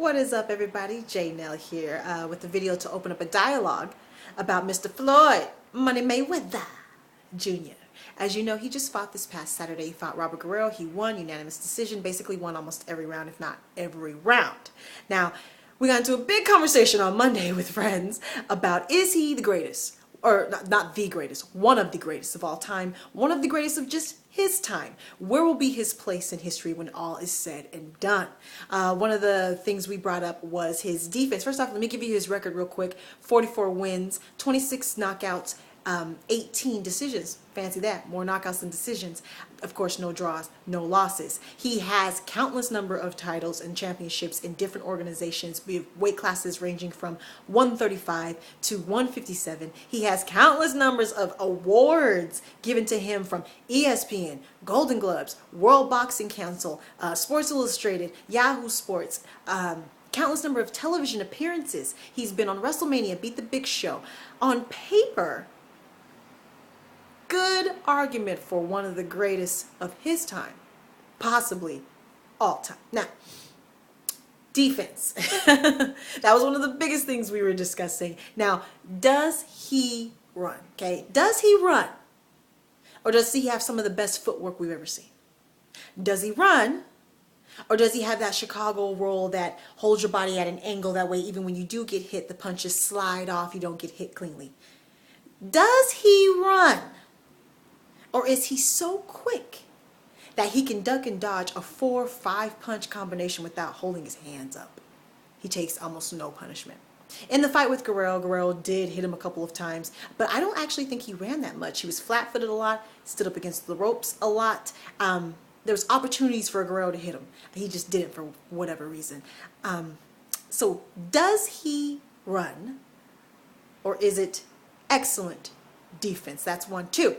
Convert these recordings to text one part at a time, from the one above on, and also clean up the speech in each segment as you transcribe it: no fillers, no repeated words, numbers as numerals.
What is up, everybody? J Nell here with the video to open up a dialogue about Mr. Floyd, Money Mayweather Jr. As you know, he just fought this past Saturday. He fought Robert Guerrero. He won unanimous decision, basically won almost every round, if not every round. Now, we got into a big conversation on Monday with friends about, is he the greatest? Or not the greatest, one of the greatest of all time, one of the greatest of just his time. Where will be his place in history when all is said and done? One of the things we brought up was his defense. First off, let me give you his record real quick. 44 wins, 26 knockouts, 18 decisions. Fancy that. More knockouts than decisions. Of course, no draws, no losses. He has countless number of titles and championships in different organizations, with weight classes ranging from 135 to 157. He has countless numbers of awards given to him from ESPN, Golden Globes, World Boxing Council, Sports Illustrated, Yahoo Sports, countless number of television appearances. He's been on WrestleMania, Beat the Big Show. On paper, good argument for one of the greatest of his time, possibly all time. Now, defense. That was one of the biggest things we were discussing. Now, does he run? Okay, does he run? Or does he have some of the best footwork we've ever seen? Does he run? Or does he have that Chicago roll that holds your body at an angle, that way even when you do get hit, the punches slide off, you don't get hit cleanly? Does he run? Or is he so quick that he can duck and dodge a 4-5 punch combination without holding his hands up? He takes almost no punishment. In the fight with Guerrero, Guerrero did hit him a couple of times, but I don't actually think he ran that much. He was flat-footed a lot, stood up against the ropes a lot. There was opportunities for Guerrero to hit him. He just didn't for whatever reason. So does he run, or is it excellent defense? That's one. Two,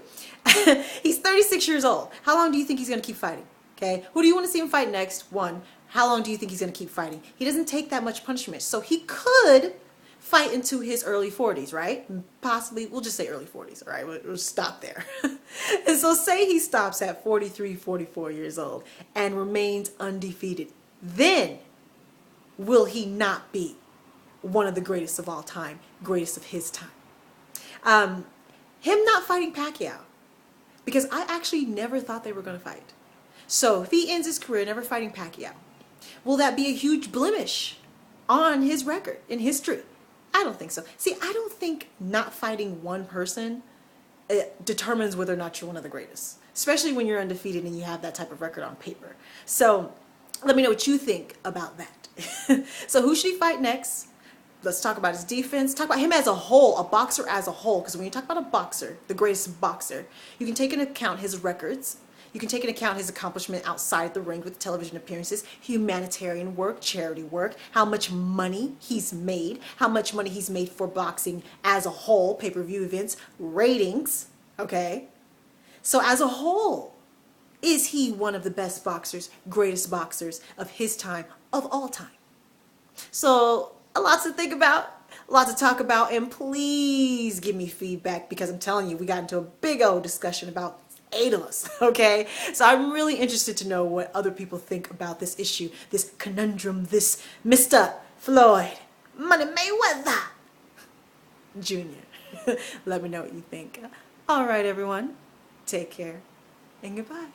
he's 36 years old. How long do you think he's going to keep fighting? Okay, who do you want to see him fight next? One, how long do you think he's going to keep fighting? He doesn't take that much punishment, so he could fight into his early 40s, right? Possibly, we'll just say early 40s, all right? We'll stop there. And so say he stops at 43, 44 years old and remains undefeated. Then will he not be one of the greatest of all time, greatest of his time? Him not fighting Pacquiao, because I actually never thought they were going to fight. So if he ends his career never fighting Pacquiao, will that be a huge blemish on his record in history? I don't think so. See, I don't think not fighting one person determines whether or not you're one of the greatest, especially when you're undefeated and you have that type of record on paper. So let me know what you think about that. So who should he fight next? Let's talk about his defense. Talk about him as a whole, a boxer as a whole. Because when you talk about a boxer, the greatest boxer, you can take into account his records. You can take into account his accomplishment outside the ring with television appearances, humanitarian work, charity work, how much money he's made for boxing as a whole, pay-per-view events, ratings, okay? So as a whole, is he one of the best boxers, greatest boxers of his time, of all time? So a lot to think about, a lot to talk about, and please give me feedback, because I'm telling you, we got into a big old discussion about 8 of us, okay? So I'm really interested to know what other people think about this issue, this conundrum, this Mr. Floyd, Money Mayweather Jr. Let me know what you think. All right, everyone, take care and goodbye.